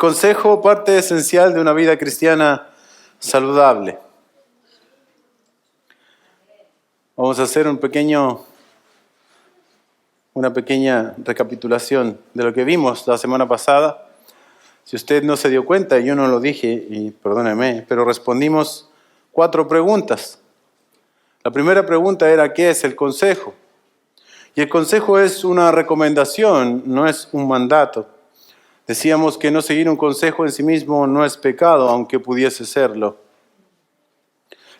consejo, parte esencial de una vida cristiana saludable. Vamos a hacer una pequeña recapitulación de lo que vimos la semana pasada. Si usted no se dio cuenta, yo no lo dije, y perdóneme, pero respondimos 4 preguntas. La primera pregunta era, ¿qué es el consejo? Y el consejo es una recomendación, no es un mandato. Decíamos que no seguir un consejo en sí mismo no es pecado, aunque pudiese serlo.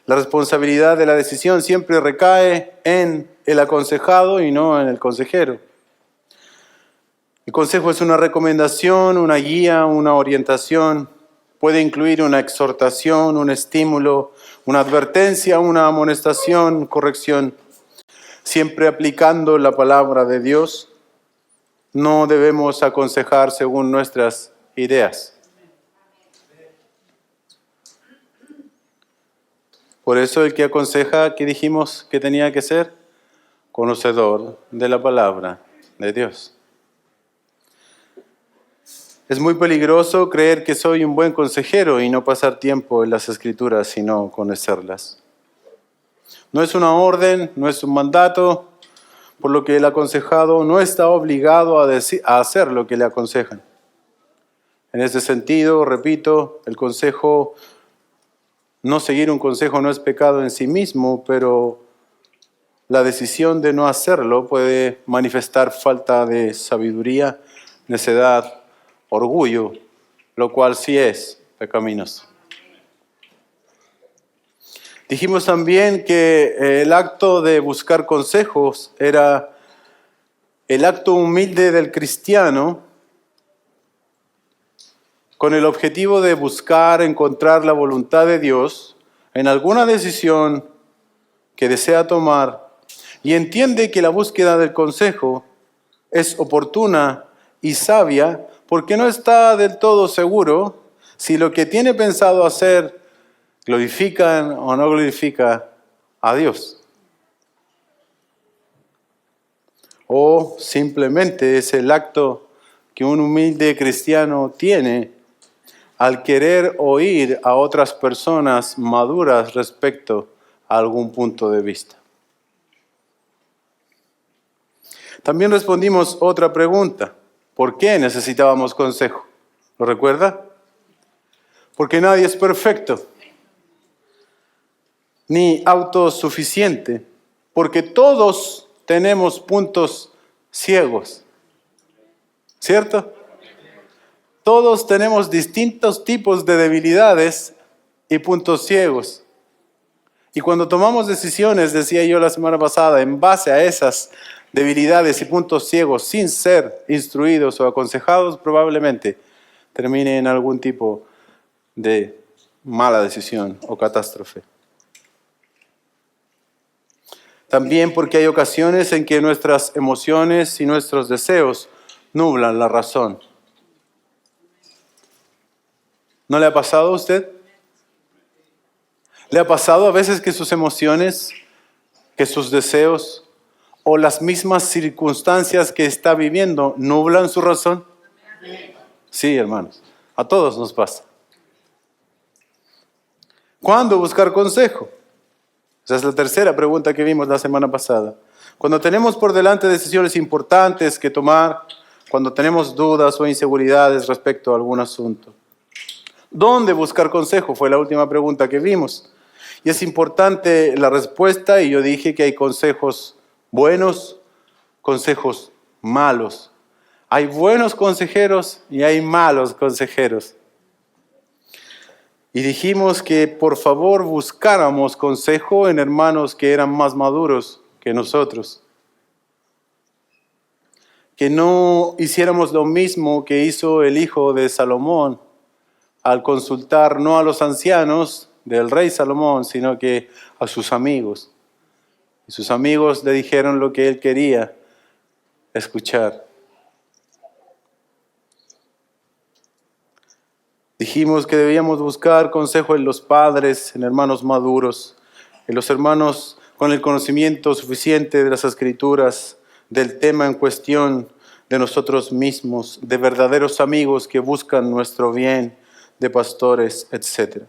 La responsabilidad de la decisión siempre recae en el aconsejado y no en el consejero. El consejo es una recomendación, una guía, una orientación. Puede incluir una exhortación, un estímulo, una advertencia, una amonestación, corrección. Siempre aplicando la palabra de Dios. No debemos aconsejar según nuestras ideas. Por eso el que aconseja, ¿qué dijimos que tenía que ser? Conocedor de la palabra de Dios. Es muy peligroso creer que soy un buen consejero y no pasar tiempo en las Escrituras, sino conocerlas. No es una orden, no es un mandato, por lo que el aconsejado no está obligado a hacer lo que le aconsejan. En ese sentido, repito, no seguir un consejo no es pecado en sí mismo, pero la decisión de no hacerlo puede manifestar falta de sabiduría, necedad, orgullo, lo cual sí es pecaminoso. Dijimos también que el acto de buscar consejos era el acto humilde del cristiano con el objetivo de encontrar la voluntad de Dios en alguna decisión que desea tomar y entiende que la búsqueda del consejo es oportuna y sabia porque no está del todo seguro si lo que tiene pensado hacer glorifica o no glorifica a Dios. O simplemente es el acto que un humilde cristiano tiene al querer oír a otras personas maduras respecto a algún punto de vista. También respondimos otra pregunta. ¿Por qué necesitábamos consejo? ¿Lo recuerda? Porque nadie es perfecto, ni autosuficiente, porque todos tenemos puntos ciegos, ¿cierto? Todos tenemos distintos tipos de debilidades y puntos ciegos. Y cuando tomamos decisiones, decía yo la semana pasada, en base a esas debilidades y puntos ciegos, sin ser instruidos o aconsejados, probablemente termine en algún tipo de mala decisión o catástrofe. También porque hay ocasiones en que nuestras emociones y nuestros deseos nublan la razón. ¿No le ha pasado a usted? ¿Le ha pasado a veces que sus emociones, que sus deseos o las mismas circunstancias que está viviendo nublan su razón? Sí, hermanos, a todos nos pasa. ¿Cuándo buscar consejo? Esa es la tercera pregunta que vimos la semana pasada. Cuando tenemos por delante decisiones importantes que tomar, cuando tenemos dudas o inseguridades respecto a algún asunto. ¿Dónde buscar consejo? Fue la última pregunta que vimos. Y es importante la respuesta, y yo dije que hay consejos buenos, consejos malos. Hay buenos consejeros y hay malos consejeros. Y dijimos que por favor buscáramos consejo en hermanos que eran más maduros que nosotros. Que no hiciéramos lo mismo que hizo el hijo de Salomón al consultar no a los ancianos del rey Salomón, sino que a sus amigos. Y sus amigos le dijeron lo que él quería escuchar. Dijimos que debíamos buscar consejo en los padres, en hermanos maduros, en los hermanos con el conocimiento suficiente de las Escrituras, del tema en cuestión, de nosotros mismos, de verdaderos amigos que buscan nuestro bien, de pastores, etc.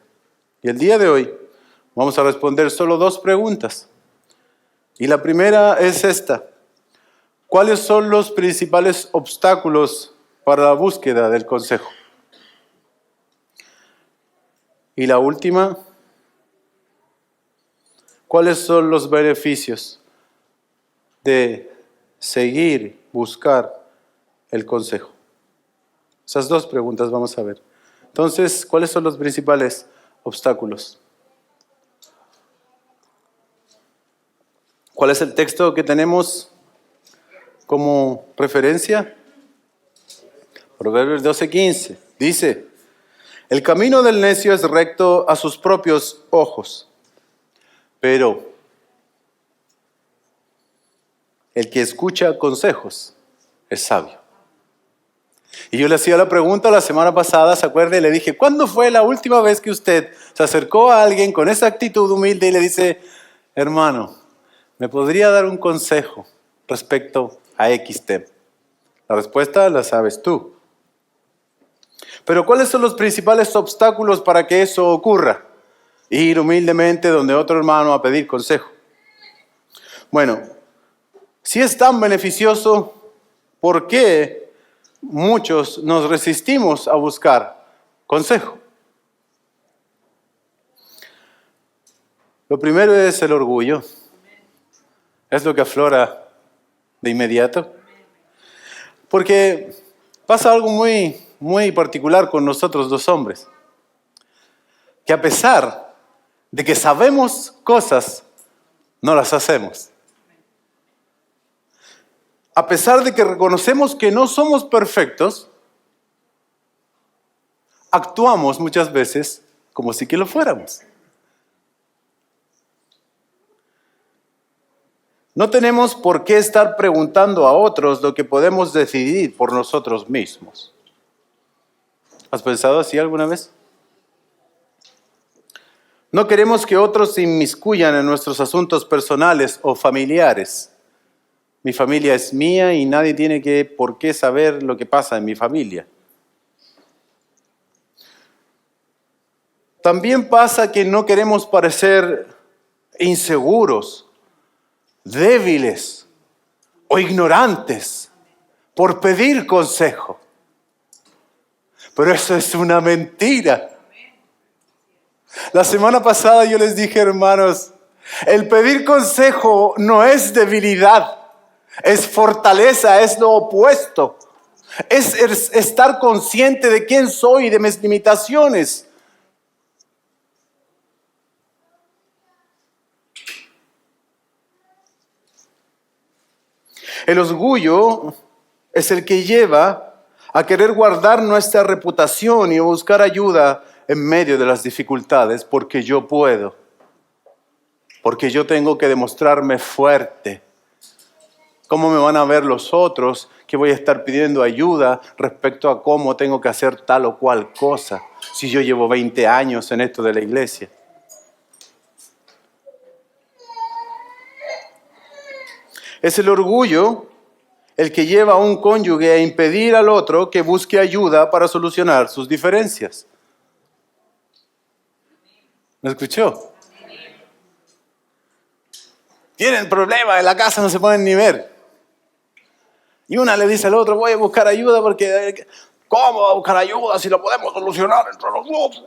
Y el día de hoy vamos a responder solo 2 preguntas. Y la primera es esta: ¿cuáles son los principales obstáculos para la búsqueda del consejo? Y la última: ¿cuáles son los beneficios de seguir, buscar el consejo? Esas 2 preguntas vamos a ver. Entonces, ¿cuáles son los principales obstáculos? ¿Cuál es el texto que tenemos como referencia? Proverbios 12:15. Dice: el camino del necio es recto a sus propios ojos, pero el que escucha consejos es sabio. Y yo le hacía la pregunta la semana pasada, ¿se acuerda? Y le dije, ¿cuándo fue la última vez que usted se acercó a alguien con esa actitud humilde y le dice, hermano, ¿me podría dar un consejo respecto a X tema? La respuesta la sabes tú. Pero ¿cuáles son los principales obstáculos para que eso ocurra? Ir humildemente donde otro hermano a pedir consejo. Bueno, si es tan beneficioso, ¿por qué muchos nos resistimos a buscar consejo? Lo primero es el orgullo. Es lo que aflora de inmediato. Porque pasa algo muy particular con nosotros los hombres. Que a pesar de que sabemos cosas, no las hacemos. A pesar de que reconocemos que no somos perfectos, actuamos muchas veces como si que lo fuéramos. No tenemos por qué estar preguntando a otros lo que podemos decidir por nosotros mismos. ¿Has pensado así alguna vez? No queremos que otros se inmiscuyan en nuestros asuntos personales o familiares. Mi familia es mía y nadie tiene por qué saber lo que pasa en mi familia. También pasa que no queremos parecer inseguros, débiles o ignorantes por pedir consejo. Pero eso es una mentira. La semana pasada yo les dije, hermanos, el pedir consejo no es debilidad, es fortaleza, es lo opuesto. Es estar consciente de quién soy y de mis limitaciones. El orgullo es el que lleva a querer guardar nuestra reputación y a buscar ayuda en medio de las dificultades, porque yo puedo, porque yo tengo que demostrarme fuerte. ¿Cómo me van a ver los otros que voy a estar pidiendo ayuda respecto a cómo tengo que hacer tal o cual cosa si yo llevo 20 años en esto de la iglesia? Es el orgullo el que lleva a un cónyuge a impedir al otro que busque ayuda para solucionar sus diferencias. ¿Me escuchó? Tienen problemas en la casa, no se pueden ni ver. Y una le dice al otro, voy a buscar ayuda porque... ¿Cómo va a buscar ayuda si lo podemos solucionar entre los dos?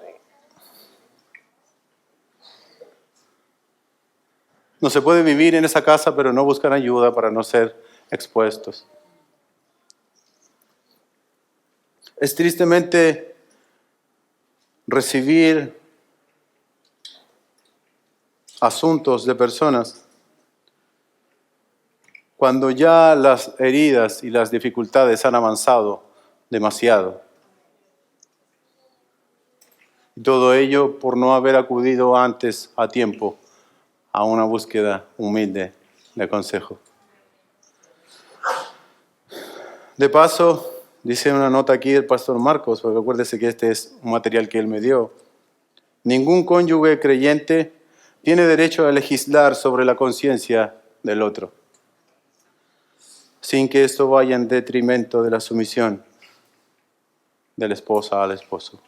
No se puede vivir en esa casa, pero no buscan ayuda para no ser expuestos. Es tristemente recibir asuntos de personas cuando ya las heridas y las dificultades han avanzado demasiado. Y todo ello por no haber acudido antes a tiempo a una búsqueda humilde de consejo. De paso, dice una nota aquí del pastor Marcos, porque acuérdese que este es un material que él me dio. Ningún cónyuge creyente tiene derecho a legislar sobre la conciencia del otro. sin que esto vaya en detrimento de la sumisión de la esposa al esposo.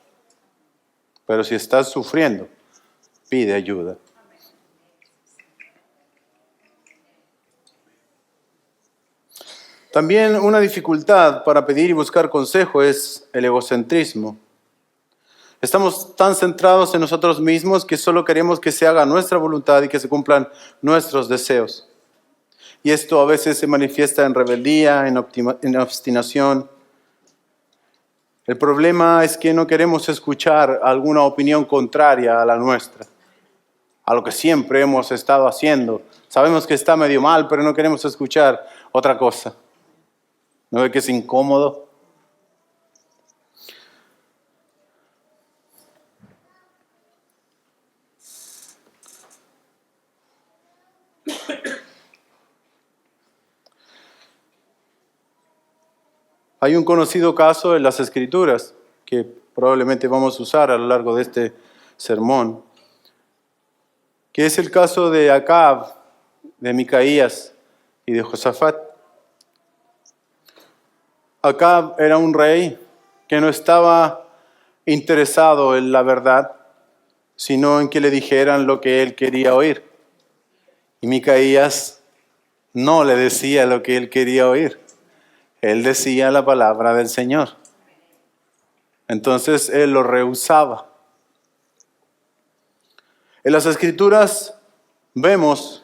Pero si estás sufriendo, pide ayuda. También una dificultad para pedir y buscar consejo es el egocentrismo. Estamos tan centrados en nosotros mismos que solo queremos que se haga nuestra voluntad y que se cumplan nuestros deseos. Y esto a veces se manifiesta en rebeldía, en obstinación. El problema es que no queremos escuchar alguna opinión contraria a la nuestra, a lo que siempre hemos estado haciendo. Sabemos que está medio mal, pero no queremos escuchar otra cosa. ¿No ve que es incómodo? Hay un conocido caso en las Escrituras que probablemente vamos a usar a lo largo de este sermón, que es el caso de Acab, de Micaías y de Josafat. Acab era un rey que no estaba interesado en la verdad, sino en que le dijeran lo que él quería oír. Y Micaías no le decía lo que él quería oír. Él decía la palabra del Señor. Entonces él lo rehusaba. En las Escrituras vemos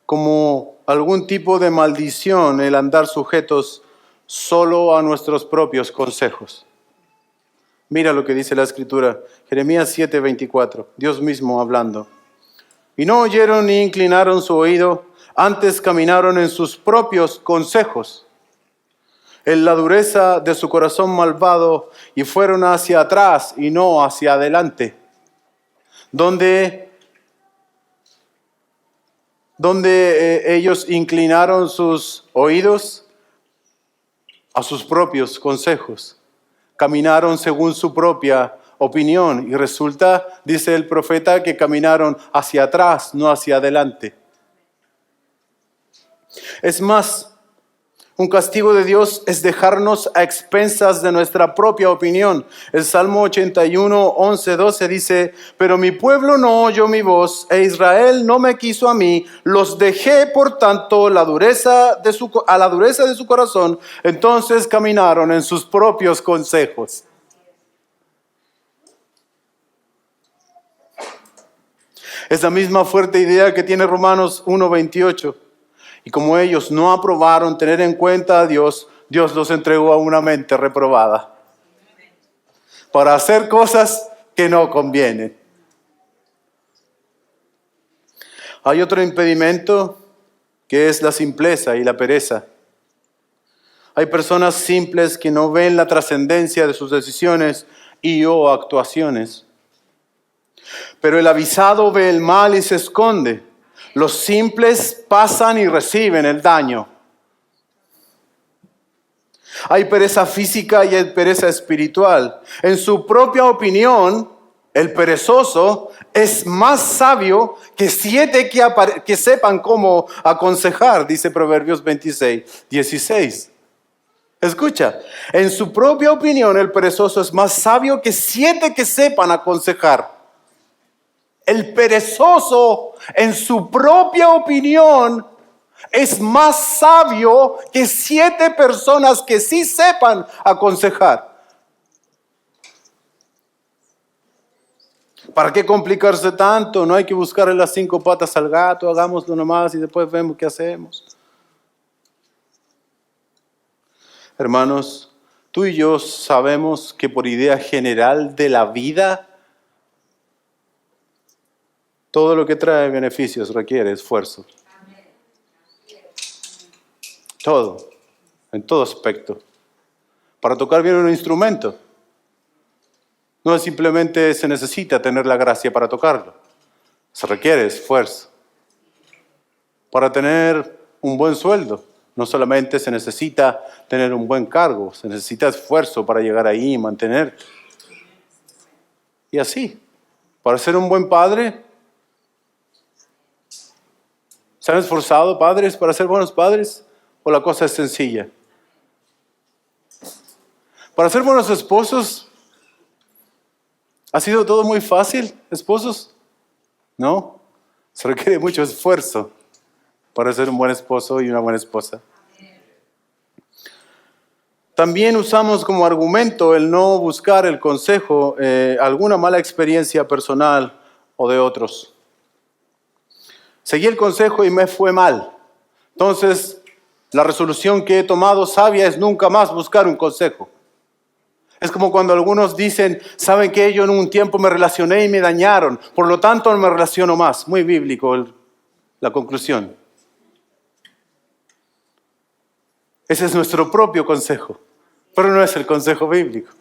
como algún tipo de maldición el andar sujetos solo a nuestros propios consejos. Mira lo que dice la Escritura, Jeremías 7:24, Dios mismo hablando. Y no oyeron ni inclinaron su oído, antes caminaron en sus propios consejos, en la dureza de su corazón malvado, y fueron hacia atrás y no hacia adelante, donde ellos inclinaron sus oídos a sus propios consejos. Caminaron según su propia opinión y resulta, dice el profeta, que caminaron hacia atrás, no hacia adelante. Es más, un castigo de Dios es dejarnos a expensas de nuestra propia opinión. El Salmo 81, 11, 12 dice, pero mi pueblo no oyó mi voz, e Israel no me quiso a mí. Los dejé, por tanto, a la dureza de su corazón. Entonces caminaron en sus propios consejos. Es la misma fuerte idea que tiene Romanos 1, 28. Y como ellos no aprobaron tener en cuenta a Dios, Dios los entregó a una mente reprobada para hacer cosas que no convienen. Hay otro impedimento que es la simpleza y la pereza. Hay personas simples que no ven la trascendencia de sus decisiones y o actuaciones. Pero el avisado ve el mal y se esconde. Los simples pasan y reciben el daño. Hay pereza física y hay pereza espiritual. En su propia opinión, el perezoso es más sabio que 7 que sepan cómo aconsejar, dice Proverbios 26, 16. Escucha, en su propia opinión, el perezoso es más sabio que 7 que sepan aconsejar. El perezoso, en su propia opinión, es más sabio que 7 personas que sí sepan aconsejar. ¿Para qué complicarse tanto? No hay que buscarle las 5 patas al gato, hagámoslo nomás y después vemos qué hacemos. Hermanos, tú y yo sabemos que por idea general de la vida, todo lo que trae beneficios requiere esfuerzo. Todo, en todo aspecto. Para tocar bien un instrumento, no simplemente se necesita tener la gracia para tocarlo. Se requiere esfuerzo. Para tener un buen sueldo, no solamente se necesita tener un buen cargo, se necesita esfuerzo para llegar ahí y mantener. Y así, para ser un buen padre, ¿se han esforzado padres para ser buenos padres? ¿O la cosa es sencilla? Para ser buenos esposos, ¿ha sido todo muy fácil, esposos? No, se requiere mucho esfuerzo para ser un buen esposo y una buena esposa. También usamos como argumento el no buscar el consejo, alguna mala experiencia personal o de otros. Seguí el consejo y me fue mal. Entonces, la resolución que he tomado sabia es nunca más buscar un consejo. Es como cuando algunos dicen, ¿saben qué? Yo en un tiempo me relacioné y me dañaron, por lo tanto no me relaciono más. Muy bíblico la conclusión. Ese es nuestro propio consejo, pero no es el consejo bíblico.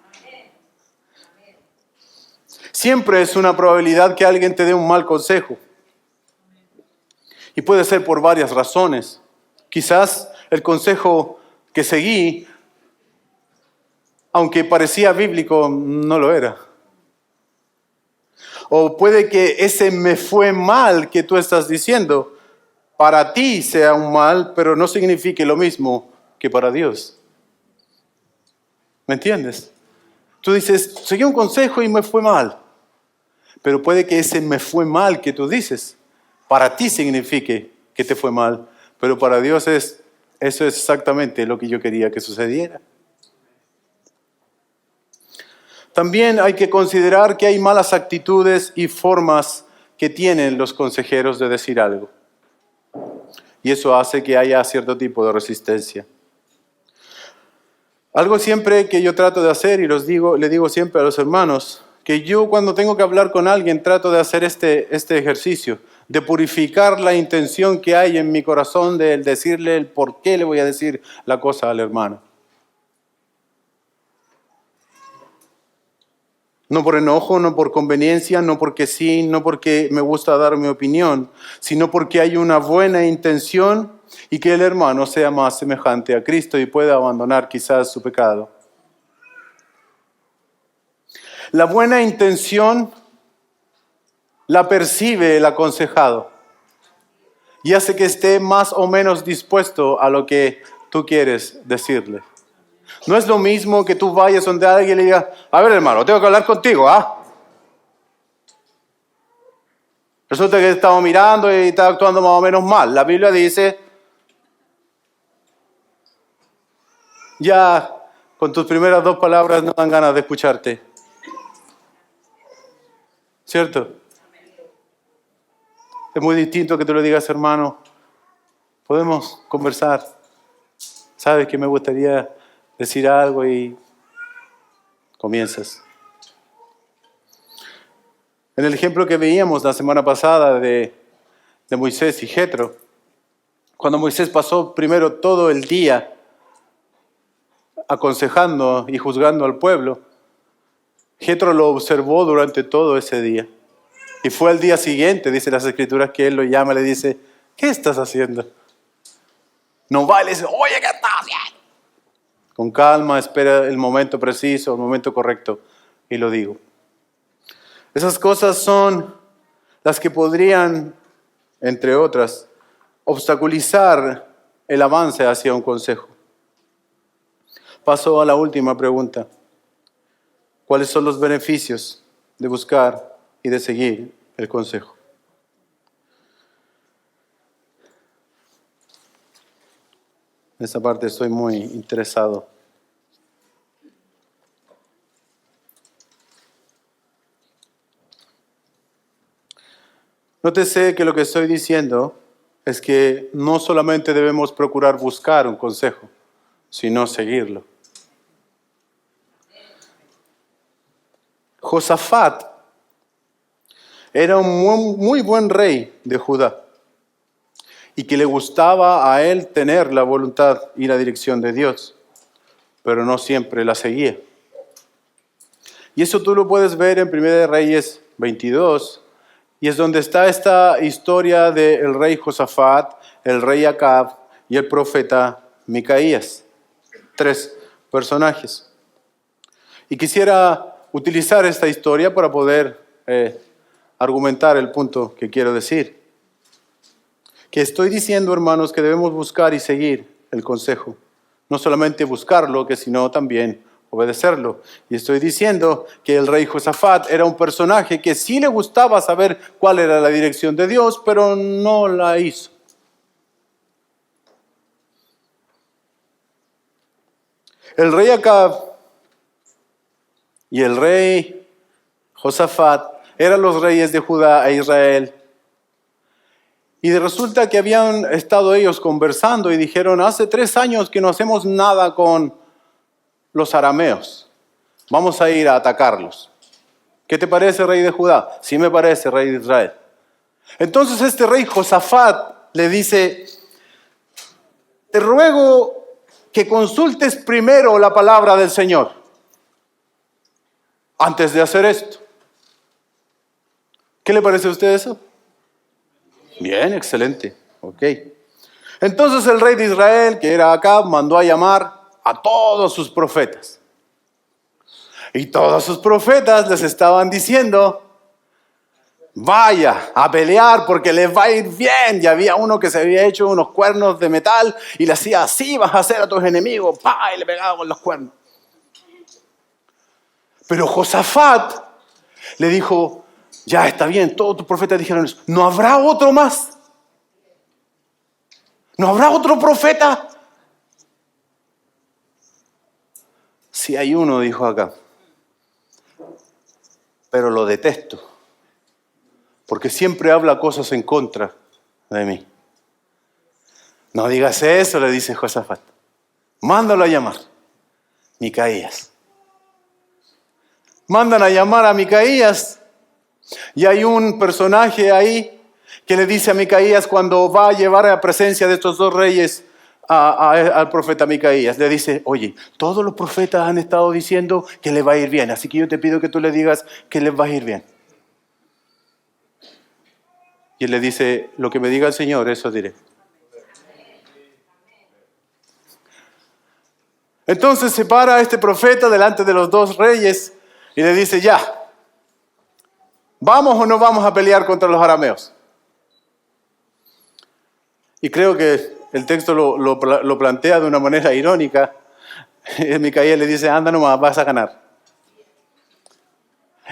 Siempre es una probabilidad que alguien te dé un mal consejo. Y puede ser por varias razones. Quizás el consejo que seguí, aunque parecía bíblico, no lo era. O puede que ese me fue mal que tú estás diciendo, para ti sea un mal, pero no signifique lo mismo que para Dios. ¿Me entiendes? Tú dices, seguí un consejo y me fue mal. Pero puede que ese me fue mal que tú dices, para ti signifique que te fue mal. Pero para Dios eso es exactamente lo que yo quería que sucediera. También hay que considerar que hay malas actitudes y formas que tienen los consejeros de decir algo. Y eso hace que haya cierto tipo de resistencia. Algo siempre que yo trato de hacer, y le digo siempre a los hermanos, que yo cuando tengo que hablar con alguien trato de hacer este ejercicio, de purificar la intención que hay en mi corazón de decirle el por qué le voy a decir la cosa al hermano. No por enojo, no por conveniencia, no porque sí, no porque me gusta dar mi opinión, sino porque hay una buena intención y que el hermano sea más semejante a Cristo y pueda abandonar quizás su pecado. La buena intención la percibe el aconsejado y hace que esté más o menos dispuesto a lo que tú quieres decirle. No es lo mismo que tú vayas donde alguien y le digas, a ver hermano, tengo que hablar contigo, ¿ah? Resulta que estaba mirando y está actuando más o menos mal. La Biblia dice, ya con tus primeras 2 palabras no dan ganas de escucharte. ¿Cierto? Es muy distinto que tú le digas, hermano, podemos conversar. Sabes que me gustaría decir algo y comienzas. En el ejemplo que veíamos la semana pasada de Moisés y Jetro, cuando Moisés pasó primero todo el día aconsejando y juzgando al pueblo, Jetro lo observó durante todo ese día. Y fue al día siguiente, dice las Escrituras, que él lo llama y le dice, ¿qué estás haciendo? No va y le dice, oye, ¿qué estás haciendo? Con calma, espera el momento preciso, el momento correcto, y lo digo. Esas cosas son las que podrían, entre otras, obstaculizar el avance hacia un consejo. Paso a la última pregunta. ¿Cuáles son los beneficios de buscar y de seguir el consejo? En esta parte estoy muy interesado. Nótese que lo que estoy diciendo es que no solamente debemos procurar buscar un consejo, sino seguirlo. Josafat era un muy buen rey de Judá y que le gustaba a él tener la voluntad y la dirección de Dios, pero no siempre la seguía. Y eso tú lo puedes ver en 1 Reyes 22, y es donde está esta historia del rey Josafat, el rey Acab y el profeta Micaías. 3 personajes. Y quisiera utilizar esta historia para poder argumentar el punto que quiero decir. Que estoy diciendo, hermanos, que debemos buscar y seguir el consejo. No solamente buscarlo, sino también obedecerlo. Y estoy diciendo que el rey Josafat era un personaje que sí le gustaba saber cuál era la dirección de Dios, pero no la hizo. El rey Acab y el rey Josafat eran los reyes de Judá e Israel. Y resulta que habían estado ellos conversando y dijeron, hace 3 años que no hacemos nada con los arameos. Vamos a ir a atacarlos. ¿Qué te parece, rey de Judá? Sí me parece, rey de Israel. Entonces este rey Josafat le dice, te ruego que consultes primero la palabra del Señor antes de hacer esto. ¿Qué le parece a usted eso? Bien, excelente. Ok. Entonces el rey de Israel, que era Acab, mandó a llamar a todos sus profetas. Y todos sus profetas les estaban diciendo, vaya a pelear porque les va a ir bien. Y había uno que se había hecho unos cuernos de metal y le hacía así, vas a hacer a tus enemigos, ¡pah! Y le pegaba con los cuernos. Pero Josafat le dijo, ya está bien, todos tus profetas dijeron eso, ¿no habrá otro más? ¿No habrá otro profeta? Sí hay uno, dijo Acab, pero lo detesto, porque siempre habla cosas en contra de mí. No digas eso, le dice Josafat. Mándalo a llamar. Micaías. Mandan a llamar a Micaías y hay un personaje ahí que le dice a Micaías cuando va a llevar a la presencia de estos 2 reyes al profeta Micaías, le dice, oye, todos los profetas han estado diciendo que le va a ir bien, así que yo te pido que tú le digas que les va a ir bien. Y él le dice, lo que me diga el Señor, eso diré. Entonces se para este profeta delante de los 2 reyes y le dice, ya, ¿vamos o no vamos a pelear contra los arameos? Y creo que el texto lo plantea de una manera irónica. Micaías le dice, anda nomás, vas a ganar.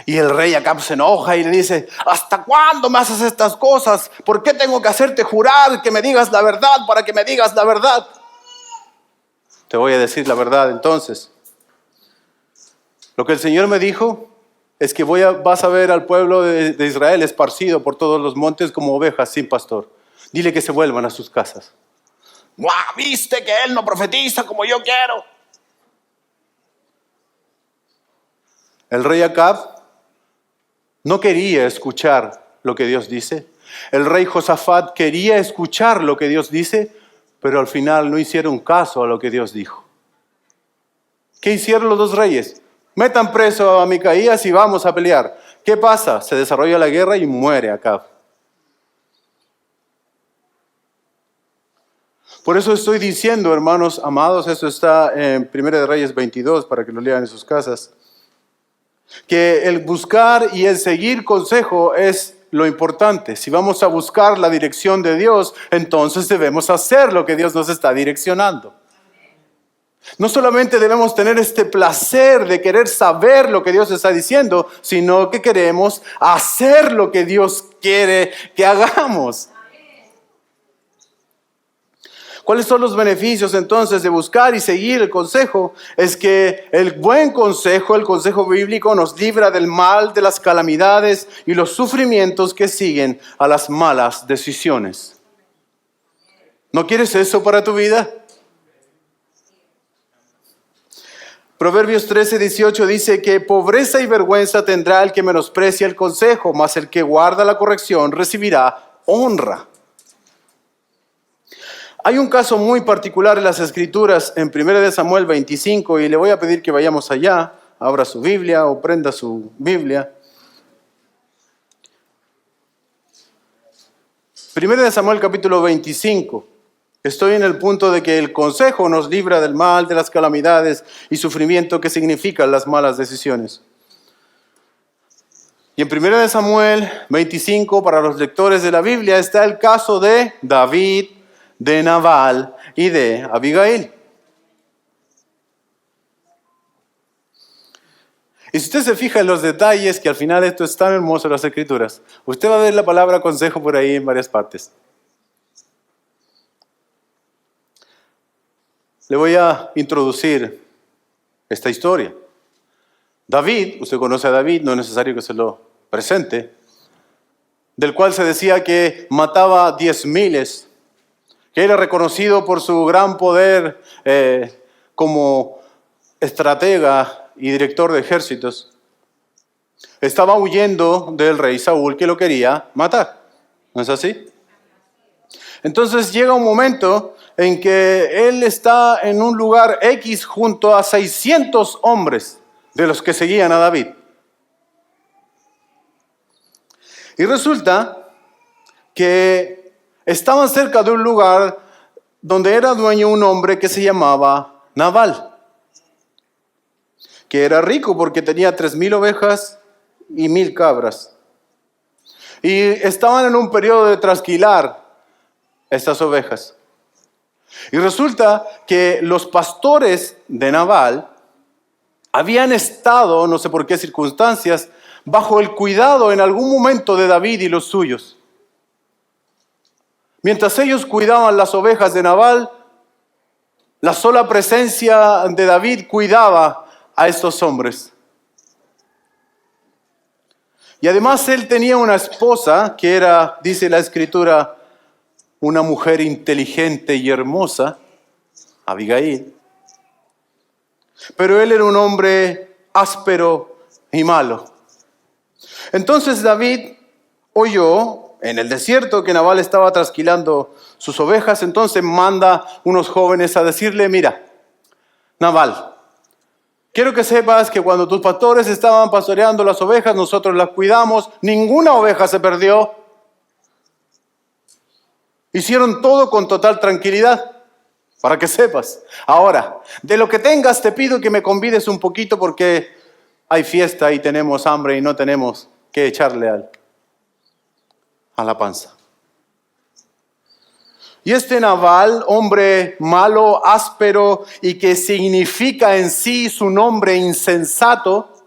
Y el rey Acab se enoja y le dice, ¿hasta cuándo me haces estas cosas? ¿Por qué tengo que hacerte jurar que me digas la verdad para que me digas la verdad? Te voy a decir la verdad entonces. Lo que el Señor me dijo es que vas a ver al pueblo de Israel esparcido por todos los montes como ovejas sin pastor. Dile que se vuelvan a sus casas. ¡Guau! ¿Viste que él no profetiza como yo quiero? El rey Acab no quería escuchar lo que Dios dice. El rey Josafat quería escuchar lo que Dios dice, pero al final no hicieron caso a lo que Dios dijo. ¿Qué hicieron los 2 reyes? Metan preso a Micaías y vamos a pelear. ¿Qué pasa? Se desarrolla la guerra y muere Acab. Por eso estoy diciendo, hermanos amados, eso está en 1 de Reyes 22, para que lo lean en sus casas, que el buscar y el seguir consejo es lo importante. Si vamos a buscar la dirección de Dios, entonces debemos hacer lo que Dios nos está direccionando. No solamente debemos tener este placer de querer saber lo que Dios está diciendo, sino que queremos hacer lo que Dios quiere que hagamos. ¿Cuáles son los beneficios entonces de buscar y seguir el consejo? Es que el buen consejo, el consejo bíblico, nos libra del mal, de las calamidades y los sufrimientos que siguen a las malas decisiones. ¿No quieres eso para tu vida? Proverbios 13:18 dice que pobreza y vergüenza tendrá el que menosprecia el consejo, mas el que guarda la corrección recibirá honra. Hay un caso muy particular en las Escrituras, en 1 de Samuel 25, y le voy a pedir que vayamos allá, abra su Biblia o prenda su Biblia. 1 de Samuel capítulo 25. Estoy en el punto de que el consejo nos libra del mal, de las calamidades y sufrimiento que significan las malas decisiones. Y en 1 de Samuel 25, para los lectores de la Biblia, está el caso de David, de Nabal y de Abigail. Y si usted se fija en los detalles, que al final esto es tan hermoso en las Escrituras, usted va a ver la palabra consejo por ahí en varias partes. Le voy a introducir esta historia. David, usted conoce a David, no es necesario que se lo presente, del cual se decía que mataba 10,000, que era reconocido por su gran poder como estratega y director de ejércitos, estaba huyendo del rey Saúl que lo quería matar. ¿No es así? Entonces llega un momento en que él está en un lugar X junto a 600 hombres de los que seguían a David. Y resulta que estaban cerca de un lugar donde era dueño un hombre que se llamaba Nabal, que era rico porque tenía 3,000 ovejas y 1,000 cabras. Y estaban en un periodo de trasquilar estas ovejas. Y resulta que los pastores de Nabal habían estado, no sé por qué circunstancias, bajo el cuidado en algún momento de David y los suyos. Mientras ellos cuidaban las ovejas de Nabal, la sola presencia de David cuidaba a estos hombres. Y además él tenía una esposa que era, dice la Escritura, una mujer inteligente y hermosa, Abigail. Pero él era un hombre áspero y malo. Entonces David oyó en el desierto que Nabal estaba trasquilando sus ovejas. Entonces manda unos jóvenes a decirle: mira, Nabal, quiero que sepas que cuando tus pastores estaban pastoreando las ovejas, nosotros las cuidamos, ninguna oveja se perdió. Hicieron todo con total tranquilidad, para que sepas. Ahora, de lo que tengas te pido que me convides un poquito porque hay fiesta y tenemos hambre y no tenemos que echarle a la panza. Y este Nabal, hombre malo, áspero y que significa en sí su nombre insensato,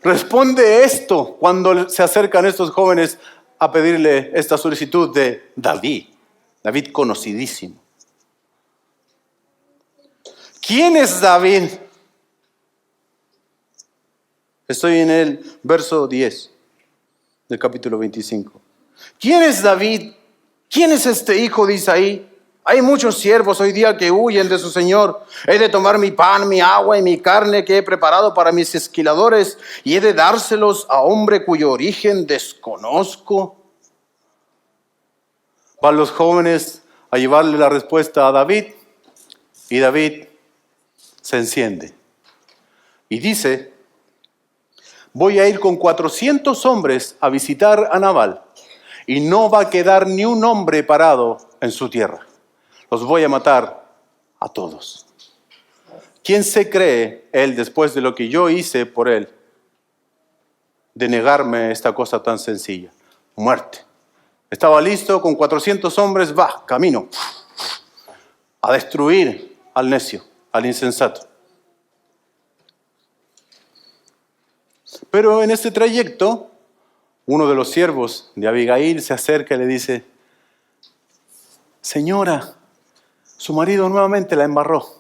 responde esto cuando se acercan estos jóvenes a pedirle esta solicitud de David. David conocidísimo. ¿Quién es David? Estoy en el verso 10 del capítulo 25. ¿Quién es David? ¿Quién es este hijo de Isaí? Hay muchos siervos hoy día que huyen de su señor. He de tomar mi pan, mi agua y mi carne que he preparado para mis esquiladores y he de dárselos a hombre cuyo origen desconozco. Van los jóvenes a llevarle la respuesta a David y David se enciende y dice: voy a ir con 400 hombres a visitar a Nabal y no va a quedar ni un hombre parado en su tierra. Los voy a matar a todos. ¿Quién se cree él después de lo que yo hice por él de negarme esta cosa tan sencilla? Muerte. Estaba listo con 400 hombres, va, camino a destruir al necio, al insensato. Pero en este trayecto, uno de los siervos de Abigail se acerca y le dice: señora, su marido nuevamente la embarró.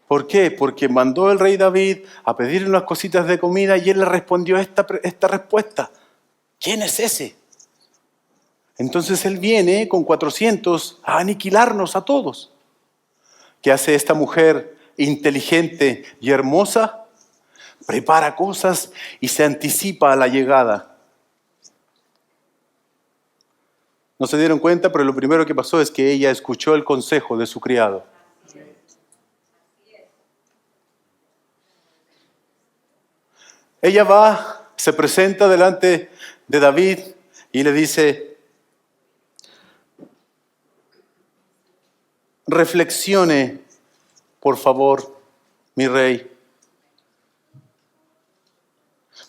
¿Por qué? Porque mandó el rey David a pedirle unas cositas de comida y él le respondió esta respuesta: ¿quién es ese? Entonces él viene con 400 a aniquilarnos a todos. ¿Qué hace esta mujer inteligente y hermosa? Prepara cosas y se anticipa a la llegada. No se dieron cuenta, pero lo primero que pasó es que ella escuchó el consejo de su criado. Ella va, se presenta delante de David y le dice: reflexione, por favor, mi rey.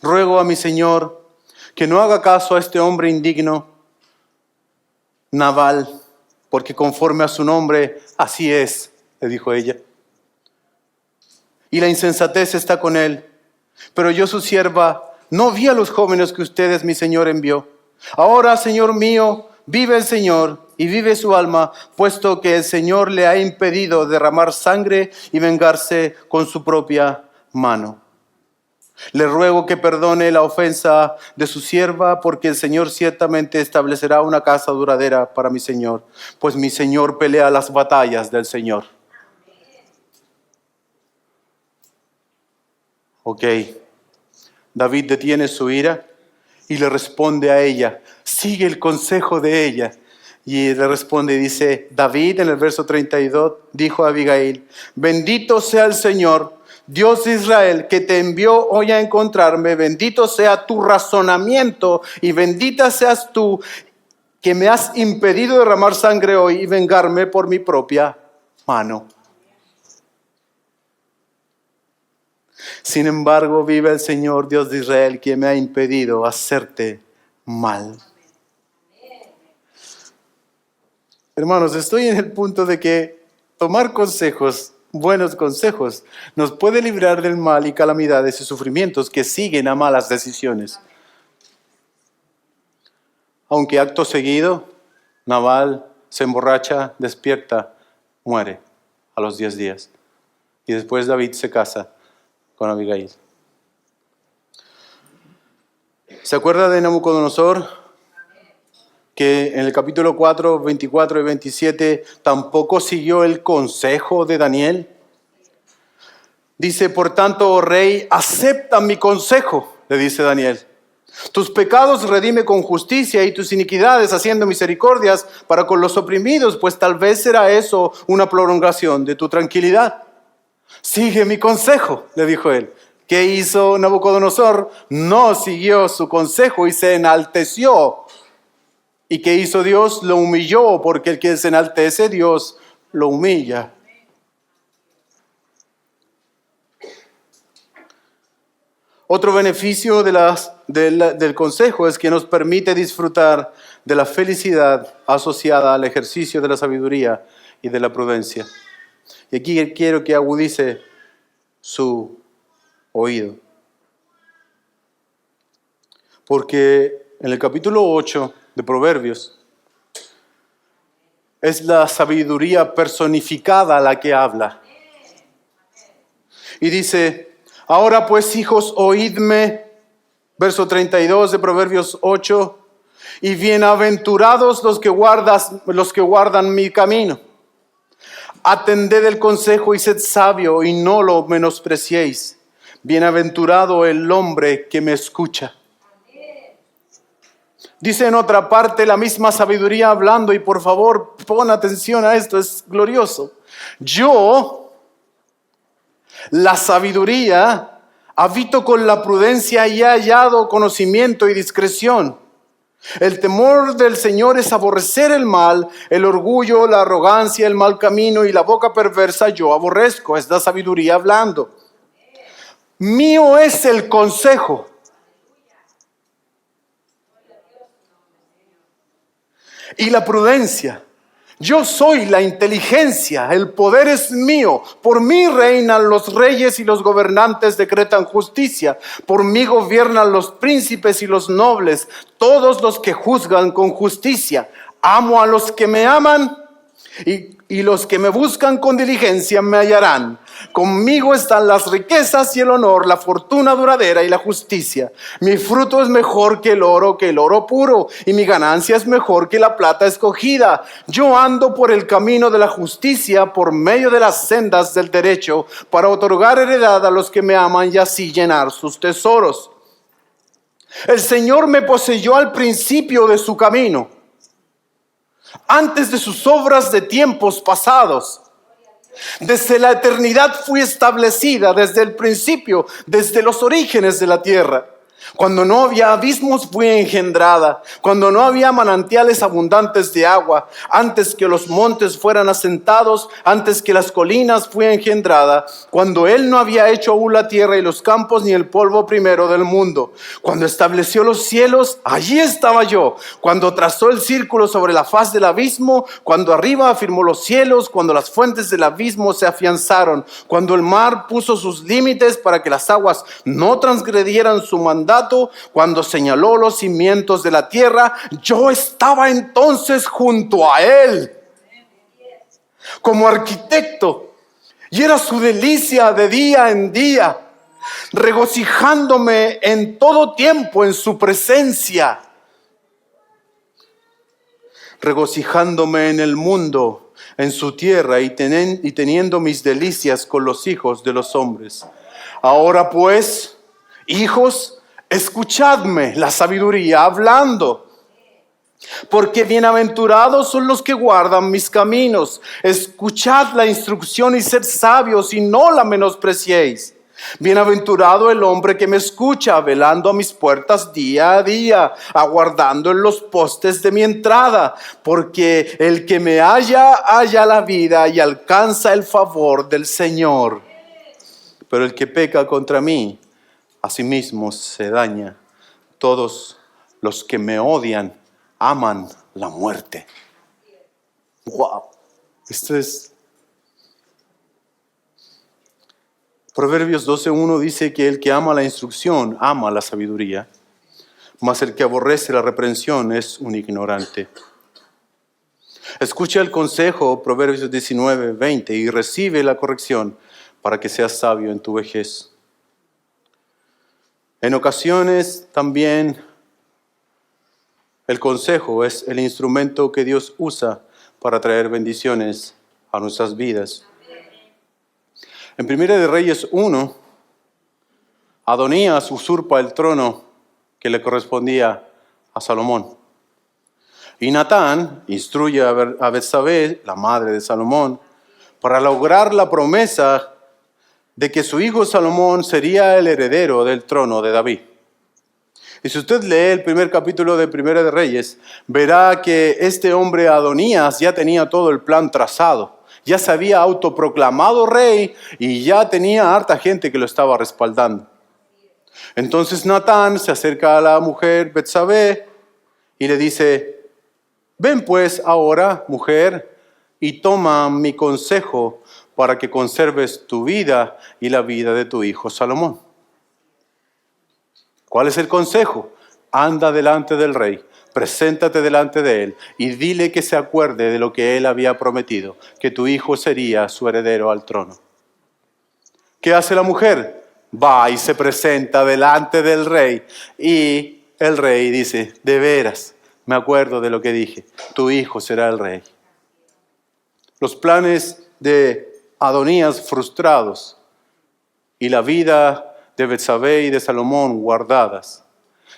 Ruego a mi señor que no haga caso a este hombre indigno, Nabal, porque conforme a su nombre, así es, le dijo ella. Y la insensatez está con él. Pero yo, su sierva, no vi a los jóvenes que ustedes, mi señor, envió. Ahora, Señor mío, vive el Señor y vive su alma, puesto que el Señor le ha impedido derramar sangre y vengarse con su propia mano. Le ruego que perdone la ofensa de su sierva, porque el Señor ciertamente establecerá una casa duradera para mi Señor, pues mi Señor pelea las batallas del Señor. Ok, David detiene su ira y le responde a ella, sigue el consejo de ella. Y le responde y dice, David en el verso 32 dijo a Abigail, bendito sea el Señor, Dios de Israel, que te envió hoy a encontrarme, bendito sea tu razonamiento y bendita seas tú que me has impedido derramar sangre hoy y vengarme por mi propia mano. Sin embargo, vive el Señor Dios de Israel, que me ha impedido hacerte mal. Hermanos, estoy en el punto de que tomar consejos, buenos consejos, nos puede librar del mal y calamidades y sufrimientos que siguen a malas decisiones. Aunque acto seguido, Nabal se emborracha, despierta, muere a los 10 días. Y después David se casa con Abigail. ¿Se acuerda de Nabucodonosor? Que en el capítulo 4, 24 y 27 tampoco siguió el consejo de Daniel. Dice, por tanto, oh rey, acepta mi consejo, le dice Daniel. Tus pecados redime con justicia y tus iniquidades haciendo misericordias para con los oprimidos, pues tal vez será eso una prolongación de tu tranquilidad. Sigue mi consejo, le dijo él. ¿Qué hizo Nabucodonosor? No siguió su consejo y se enalteció. ¿Y qué hizo Dios? Lo humilló, porque el que se enaltece, Dios lo humilla. Otro beneficio del consejo es que nos permite disfrutar de la felicidad asociada al ejercicio de la sabiduría y de la prudencia. Y aquí quiero que agudice su oído. Porque en el capítulo 8 de Proverbios es la sabiduría personificada la que habla. Y dice, ahora pues hijos, oídme, verso 32 de Proverbios 8, y bienaventurados los que guardan mi camino. Atended el consejo y sed sabio y no lo menospreciéis. Bienaventurado el hombre que me escucha. Dice en otra parte la misma sabiduría hablando, y por favor pon atención a esto, es glorioso. Yo, la sabiduría, habito con la prudencia y he hallado conocimiento y discreción. El temor del Señor es aborrecer el mal, el orgullo, la arrogancia, el mal camino y la boca perversa yo aborrezco. Es la sabiduría hablando. Mío es el consejo. Y la prudencia. Yo soy la inteligencia, el poder es mío. Por mí reinan los reyes y los gobernantes decretan justicia. Por mí gobiernan los príncipes y los nobles, todos los que juzgan con justicia. Amo a los que me aman y los que me buscan con diligencia me hallarán. Conmigo están las riquezas y el honor, la fortuna duradera y la justicia. Mi fruto es mejor que el oro puro, y mi ganancia es mejor que la plata escogida. Yo ando por el camino de la justicia, por medio de las sendas del derecho, para otorgar heredad a los que me aman y así llenar sus tesoros. El Señor me poseyó al principio de su camino, antes de sus obras de tiempos pasados. Desde la eternidad fui establecida, desde el principio, desde los orígenes de la tierra. Cuando no había abismos fui engendrada, cuando no había manantiales abundantes de agua, antes que los montes fueran asentados, antes que las colinas fui engendrada, cuando Él no había hecho aún la tierra y los campos ni el polvo primero del mundo. Cuando estableció los cielos, allí estaba yo. Cuando trazó el círculo sobre la faz del abismo, cuando arriba afirmó los cielos, cuando las fuentes del abismo se afianzaron, cuando el mar puso sus límites para que las aguas no transgredieran su mandato, cuando señaló los cimientos de la tierra, yo estaba entonces junto a Él como arquitecto, y era su delicia de día en día, regocijándome en todo tiempo en su presencia, regocijándome en el mundo, en su tierra, y teniendo mis delicias con los hijos de los hombres. Ahora pues, hijos, escuchadme la sabiduría hablando, porque bienaventurados son los que guardan mis caminos. Escuchad la instrucción y sed sabios y no la menospreciéis. Bienaventurado el hombre que me escucha, velando a mis puertas día a día, aguardando en los postes de mi entrada, porque el que me halla la vida y alcanza el favor del Señor. Pero el que peca contra mí, asimismo se daña. Todos los que me odian aman la muerte. Wow, esto es... Proverbios 12:1 dice que el que ama la instrucción ama la sabiduría, mas el que aborrece la reprensión es un ignorante. Escucha el consejo, Proverbios 19:20, y recibe la corrección para que seas sabio en tu vejez. En ocasiones también el consejo es el instrumento que Dios usa para traer bendiciones a nuestras vidas. En 1 de Reyes 1, Adonías usurpa el trono que le correspondía a Salomón. Y Natán instruye a Betsabé, la madre de Salomón, para lograr la promesa de que su hijo Salomón sería el heredero del trono de David. Y si usted lee el primer capítulo de Primera de Reyes, verá que este hombre Adonías ya tenía todo el plan trazado. Ya se había autoproclamado rey y ya tenía harta gente que lo estaba respaldando. Entonces Natán se acerca a la mujer Betsabé y le dice: ven pues ahora, mujer, y toma mi consejo para que conserves tu vida y la vida de tu hijo Salomón. ¿Cuál es el consejo? Anda delante del rey, preséntate delante de él y dile que se acuerde de lo que él había prometido, que tu hijo sería su heredero al trono. ¿Qué hace la mujer? Va y se presenta delante del rey y el rey dice: de veras, me acuerdo de lo que dije, tu hijo será el rey. Los planes de Adonías frustrados y la vida de Betsabé y de Salomón guardadas.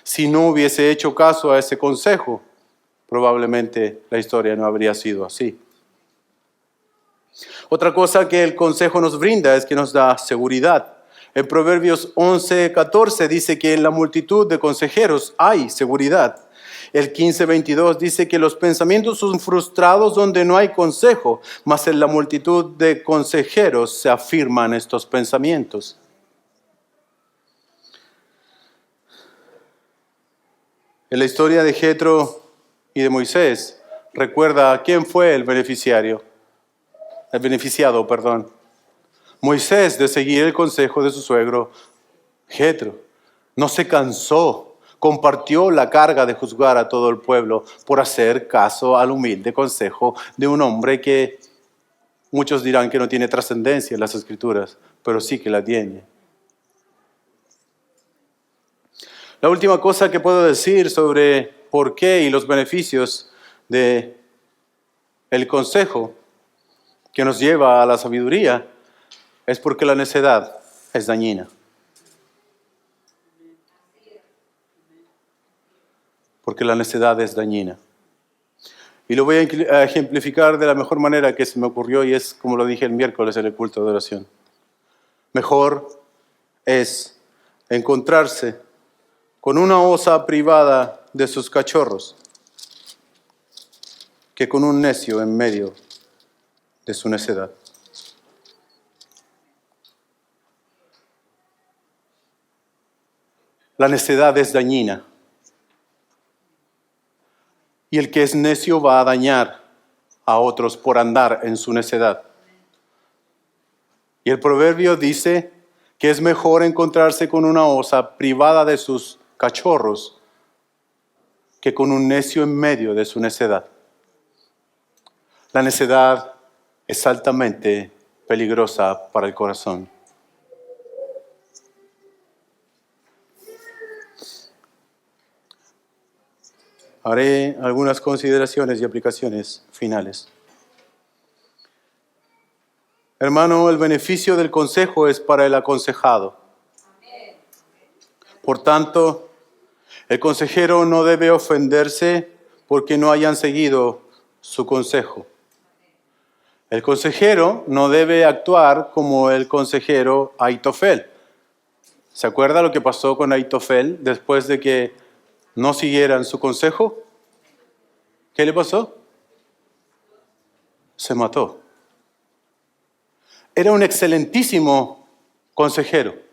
Si no hubiese hecho caso a ese consejo, probablemente la historia no habría sido así. Otra cosa que el consejo nos brinda es que nos da seguridad. En Proverbios 11:14 dice que en la multitud de consejeros hay seguridad. El 15:22 dice que los pensamientos son frustrados donde no hay consejo, mas en la multitud de consejeros se afirman estos pensamientos. En la historia de Jetro y de Moisés, recuerda quién fue el beneficiado. Moisés, de seguir el consejo de su suegro Jetro. No se cansó. Compartió la carga de juzgar a todo el pueblo por hacer caso al humilde consejo de un hombre que muchos dirán que no tiene trascendencia en las Escrituras, pero sí que la tiene. La última cosa que puedo decir sobre por qué y los beneficios de el consejo que nos lleva a la sabiduría es porque la necedad es dañina. Porque la necedad es dañina. Y lo voy a ejemplificar de la mejor manera que se me ocurrió, y es como lo dije el miércoles en el culto de oración. Mejor es encontrarse con una osa privada de sus cachorros que con un necio en medio de su necedad. La necedad es dañina. Y el que es necio va a dañar a otros por andar en su necedad. Y el proverbio dice que es mejor encontrarse con una osa privada de sus cachorros que con un necio en medio de su necedad. La necedad es altamente peligrosa para el corazón. Haré algunas consideraciones y aplicaciones finales. Hermano, el beneficio del consejo es para el aconsejado. Por tanto, el consejero no debe ofenderse porque no hayan seguido su consejo. El consejero no debe actuar como el consejero Ahitofel. ¿Se acuerda lo que pasó con Ahitofel después de que no siguieran su consejo? ¿Qué le pasó? Se mató. Era un excelentísimo consejero.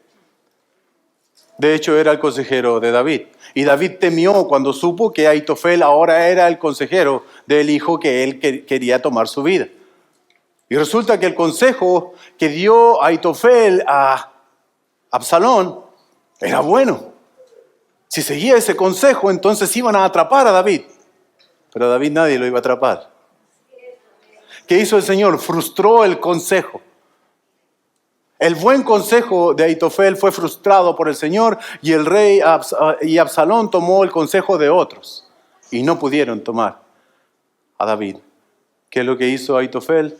De hecho, era el consejero de David. Y David temió cuando supo que Ahitofel ahora era el consejero del hijo que él quería tomar su vida. Y resulta que el consejo que dio Ahitofel a Absalón era bueno. Si seguía ese consejo, entonces iban a atrapar a David. Pero a David nadie lo iba a atrapar. ¿Qué hizo el Señor? Frustró el consejo. El buen consejo de Ahitofel fue frustrado por el Señor y el rey y Absalón tomó el consejo de otros. Y no pudieron tomar a David. ¿Qué es lo que hizo Ahitofel?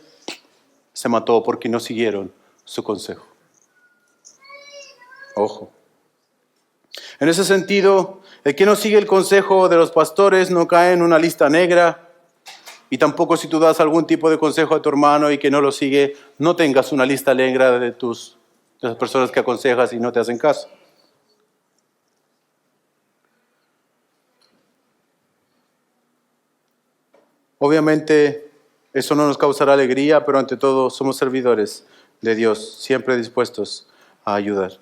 Se mató porque no siguieron su consejo. Ojo. En ese sentido, el que no sigue el consejo de los pastores no cae en una lista negra, y tampoco si tú das algún tipo de consejo a tu hermano y que no lo sigue, no tengas una lista negra de las personas que aconsejas y no te hacen caso. Obviamente, eso no nos causará alegría, pero ante todo somos servidores de Dios, siempre dispuestos a ayudar.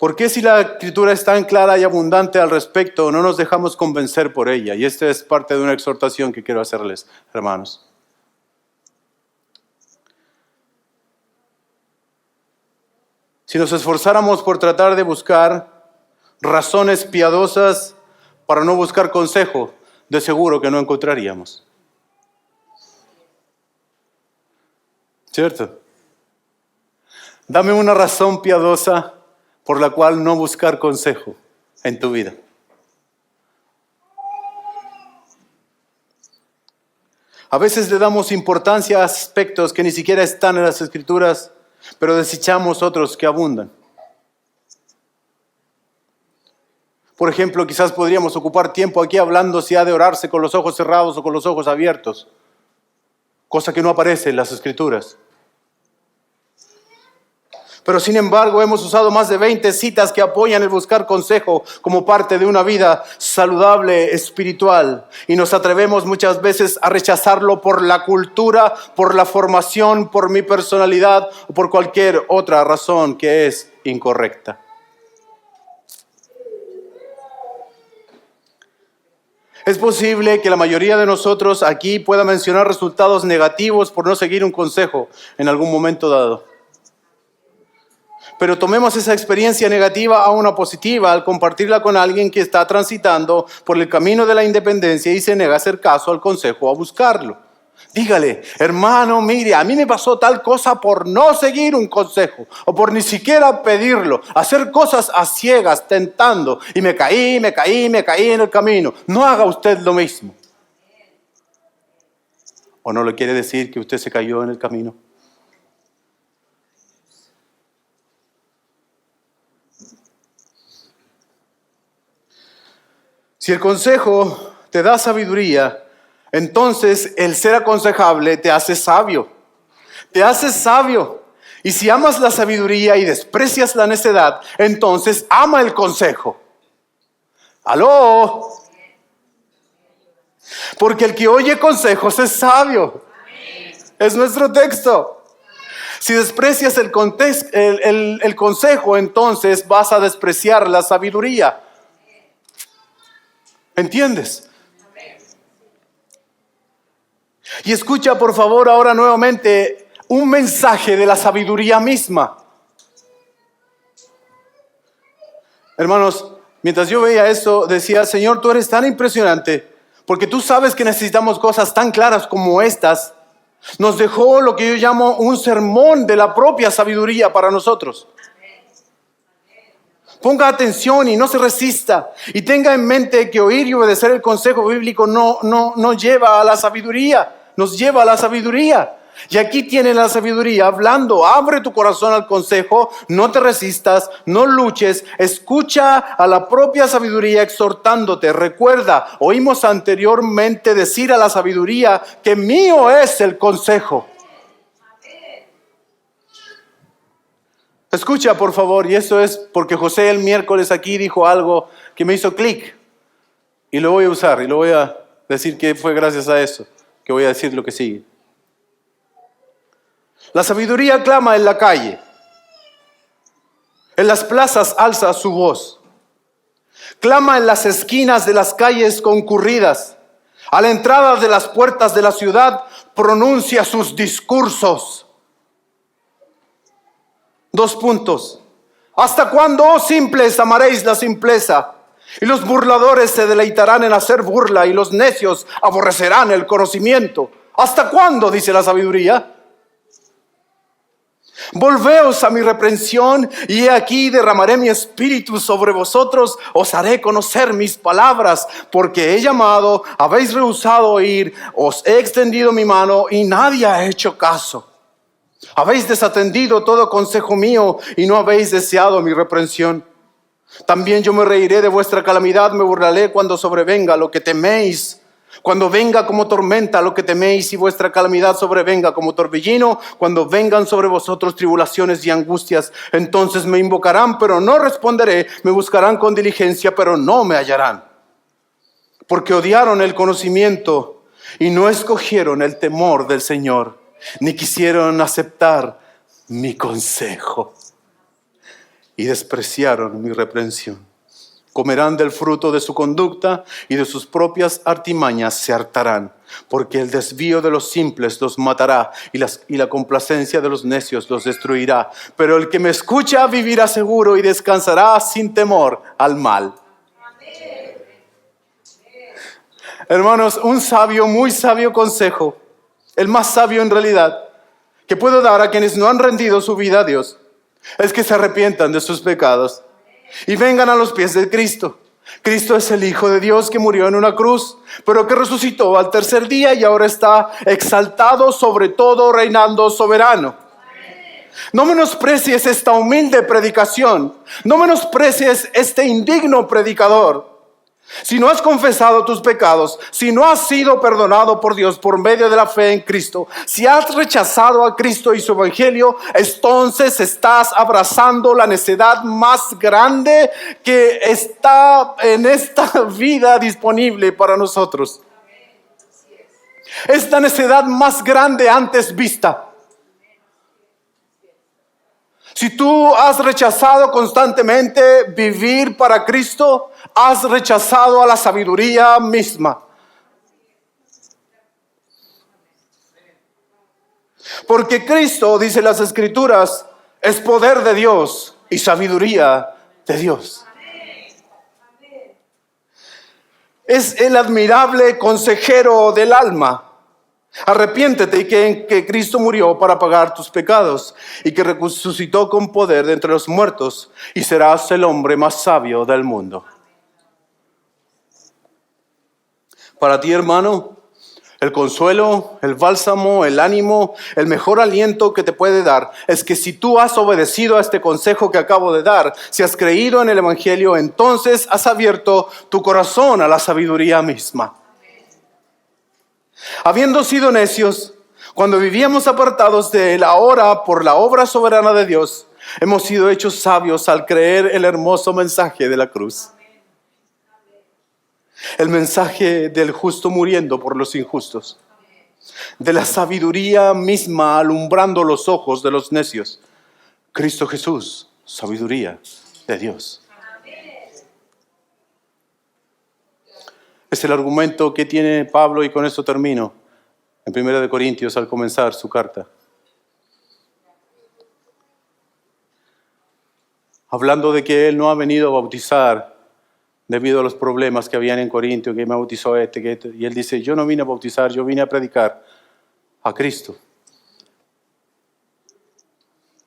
¿Por qué si la Escritura es tan clara y abundante al respecto, no nos dejamos convencer por ella? Y esta es parte de una exhortación que quiero hacerles, hermanos. Si nos esforzáramos por tratar de buscar razones piadosas para no buscar consejo, de seguro que no encontraríamos. ¿Cierto? Dame una razón piadosa por la cual no buscar consejo en tu vida. A veces le damos importancia a aspectos que ni siquiera están en las Escrituras, pero desechamos otros que abundan. Por ejemplo, quizás podríamos ocupar tiempo aquí hablando si ha de orarse con los ojos cerrados o con los ojos abiertos, cosa que no aparece en las Escrituras. Pero sin embargo hemos usado más de 20 citas que apoyan el buscar consejo como parte de una vida saludable espiritual. Y nos atrevemos muchas veces a rechazarlo por la cultura, por la formación, por mi personalidad o por cualquier otra razón que es incorrecta. Es posible que la mayoría de nosotros aquí pueda mencionar resultados negativos por no seguir un consejo en algún momento dado. Pero tomemos esa experiencia negativa a una positiva al compartirla con alguien que está transitando por el camino de la independencia y se niega a hacer caso al consejo o a buscarlo. Dígale, hermano, mire, a mí me pasó tal cosa por no seguir un consejo o por ni siquiera pedirlo, hacer cosas a ciegas, tentando, y me caí en el camino. No haga usted lo mismo. ¿O no le quiere decir que usted se cayó en el camino? Si el consejo te da sabiduría, entonces el ser aconsejable te hace sabio. Te hace sabio. Y si amas la sabiduría y desprecias la necedad, entonces ama el consejo. ¡Aló! Porque el que oye consejos es sabio. Es nuestro texto. Si desprecias el consejo, entonces vas a despreciar la sabiduría. ¿Entiendes? Y escucha por favor ahora nuevamente un mensaje de la sabiduría misma. Hermanos, mientras yo veía eso, decía, Señor, tú eres tan impresionante, porque tú sabes que necesitamos cosas tan claras como estas. Nos dejó lo que yo llamo un sermón de la propia sabiduría para nosotros. Ponga atención y no se resista. Y tenga en mente que oír y obedecer el consejo bíblico no lleva a la sabiduría. Nos lleva a la sabiduría. Y aquí tiene la sabiduría hablando. Abre tu corazón al consejo. No te resistas. No luches. Escucha a la propia sabiduría exhortándote. Recuerda, oímos anteriormente decir a la sabiduría que mío es el consejo. Escucha, por favor, y eso es porque José el miércoles aquí dijo algo que me hizo clic. Y lo voy a usar, y lo voy a decir que fue gracias a eso, que voy a decir lo que sigue. La sabiduría clama en la calle. En las plazas alza su voz. Clama en las esquinas de las calles concurridas. A la entrada de las puertas de la ciudad pronuncia sus discursos. 2 puntos. ¿Hasta cuándo, oh simples, amaréis la simpleza? Y los burladores se deleitarán en hacer burla, y los necios aborrecerán el conocimiento. ¿Hasta cuándo? Dice la sabiduría. Volveos a mi reprensión, y he aquí derramaré mi espíritu sobre vosotros, os haré conocer mis palabras, porque he llamado, habéis rehusado oír, os he extendido mi mano, y nadie ha hecho caso. Habéis desatendido todo consejo mío y no habéis deseado mi reprensión. También yo me reiré de vuestra calamidad, me burlaré cuando sobrevenga lo que teméis. Cuando venga como tormenta lo que teméis y vuestra calamidad sobrevenga como torbellino, cuando vengan sobre vosotros tribulaciones y angustias, entonces me invocarán, pero no responderé, me buscarán con diligencia, pero no me hallarán. Porque odiaron el conocimiento y no escogieron el temor del Señor, ni quisieron aceptar mi consejo y despreciaron mi reprensión. Comerán del fruto de su conducta y de sus propias artimañas se hartarán, porque el desvío de los simples los matará y la complacencia de los necios los destruirá. Pero el que me escucha vivirá seguro y descansará sin temor al mal. Hermanos, un sabio, muy sabio consejo, el más sabio en realidad, que puedo dar a quienes no han rendido su vida a Dios, es que se arrepientan de sus pecados y vengan a los pies de Cristo. Cristo es el Hijo de Dios que murió en una cruz, pero que resucitó al tercer día y ahora está exaltado sobre todo, reinando soberano. No menosprecies esta humilde predicación, no menosprecies este indigno predicador. Si no has confesado tus pecados, si no has sido perdonado por Dios por medio de la fe en Cristo, si has rechazado a Cristo y su evangelio, entonces estás abrazando la necedad más grande que está en esta vida disponible para nosotros. Esta necedad más grande antes vista. Si tú has rechazado constantemente vivir para Cristo, has rechazado a la sabiduría misma. Porque Cristo, dice las Escrituras, es poder de Dios y sabiduría de Dios. Es el admirable consejero del alma. Arrepiéntete y que Cristo murió para pagar tus pecados y que resucitó con poder de entre los muertos y serás el hombre más sabio del mundo. Para ti, hermano, el consuelo, el bálsamo, el ánimo, el mejor aliento que te puede dar es que si tú has obedecido a este consejo que acabo de dar, si has creído en el evangelio, entonces has abierto tu corazón a la sabiduría misma. Habiendo sido necios, cuando vivíamos apartados de él, ahora por la obra soberana de Dios, hemos sido hechos sabios al creer el hermoso mensaje de la cruz. El mensaje del justo muriendo por los injustos. De la sabiduría misma alumbrando los ojos de los necios. Cristo Jesús, sabiduría de Dios. Es el argumento que tiene Pablo, y con esto termino, en 1 Corintios al comenzar su carta. Hablando de que él no ha venido a bautizar debido a los problemas que habían en Corintio, que me bautizó que este. Y él dice, yo no vine a bautizar, yo vine a predicar a Cristo.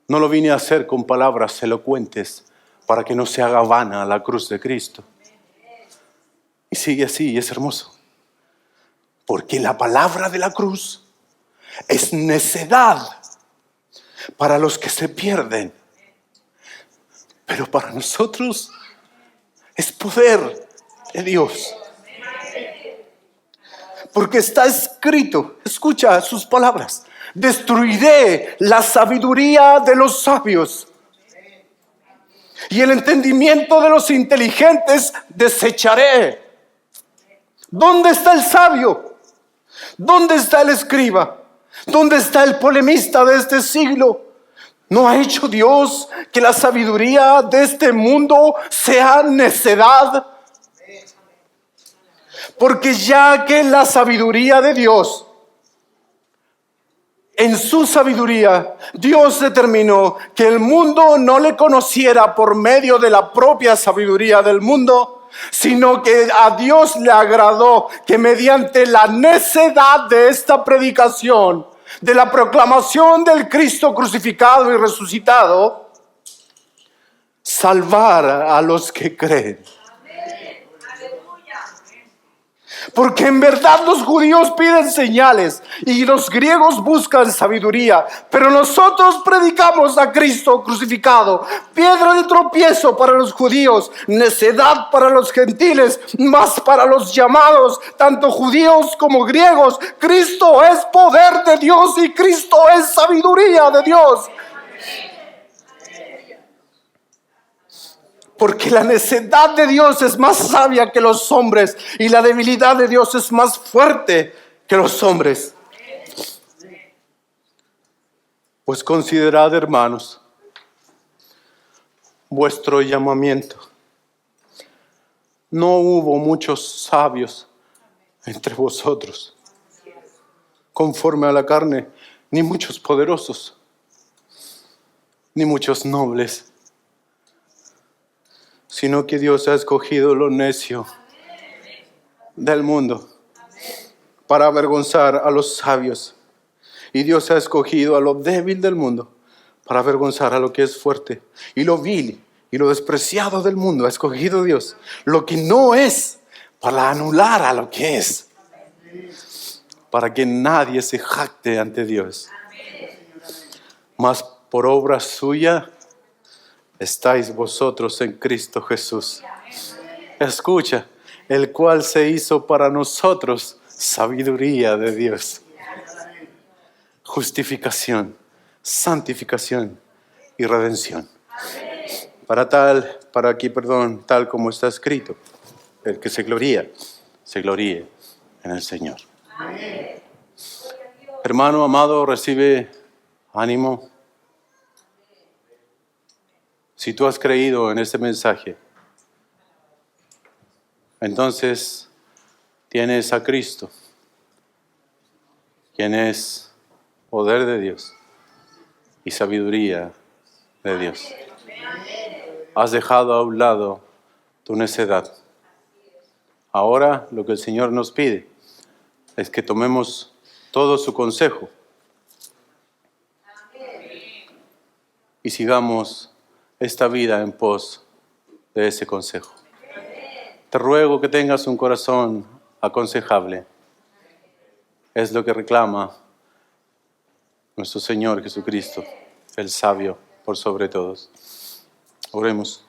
No lo vine a hacer con palabras elocuentes para que no se haga vana la cruz de Cristo. Y sigue así, y es hermoso. Porque la palabra de la cruz es necedad para los que se pierden. Pero para nosotros es poder de Dios. Porque está escrito, escucha sus palabras, destruiré la sabiduría de los sabios y el entendimiento de los inteligentes desecharé. ¿Dónde está el sabio? ¿Dónde está el escriba? ¿Dónde está el polemista de este siglo? ¿No ha hecho Dios que la sabiduría de este mundo sea necedad? Porque ya que la sabiduría de Dios, en su sabiduría, Dios determinó que el mundo no le conociera por medio de la propia sabiduría del mundo, sino que a Dios le agradó que mediante la necedad de esta predicación, de la proclamación del Cristo crucificado y resucitado, salvar a los que creen. Porque en verdad los judíos piden señales y los griegos buscan sabiduría, pero nosotros predicamos a Cristo crucificado, piedra de tropiezo para los judíos, necedad para los gentiles, mas para los llamados, tanto judíos como griegos, Cristo es poder de Dios y Cristo es sabiduría de Dios. Porque la necedad de Dios es más sabia que los hombres y la debilidad de Dios es más fuerte que los hombres. Pues considerad, hermanos, vuestro llamamiento. No hubo muchos sabios entre vosotros, conforme a la carne, ni muchos poderosos, ni muchos nobles, sino que Dios ha escogido lo necio del mundo para avergonzar a los sabios. Y Dios ha escogido a lo débil del mundo para avergonzar a lo que es fuerte. Y lo vil y lo despreciado del mundo ha escogido Dios, lo que no es, para anular a lo que es, para que nadie se jacte ante Dios. Mas por obra suya estáis vosotros en Cristo Jesús. Escucha, el cual se hizo para nosotros sabiduría de Dios, justificación, santificación y redención. Tal como está escrito, el que se gloríe en el Señor. Hermano amado, recibe ánimo. Si tú has creído en este mensaje, entonces tienes a Cristo, quien es poder de Dios y sabiduría de Dios. Has dejado a un lado tu necedad. Ahora lo que el Señor nos pide es que tomemos todo su consejo y sigamos esta vida en pos de ese consejo. Te ruego que tengas un corazón aconsejable. Es lo que reclama nuestro Señor Jesucristo, el sabio por sobre todos. Oremos.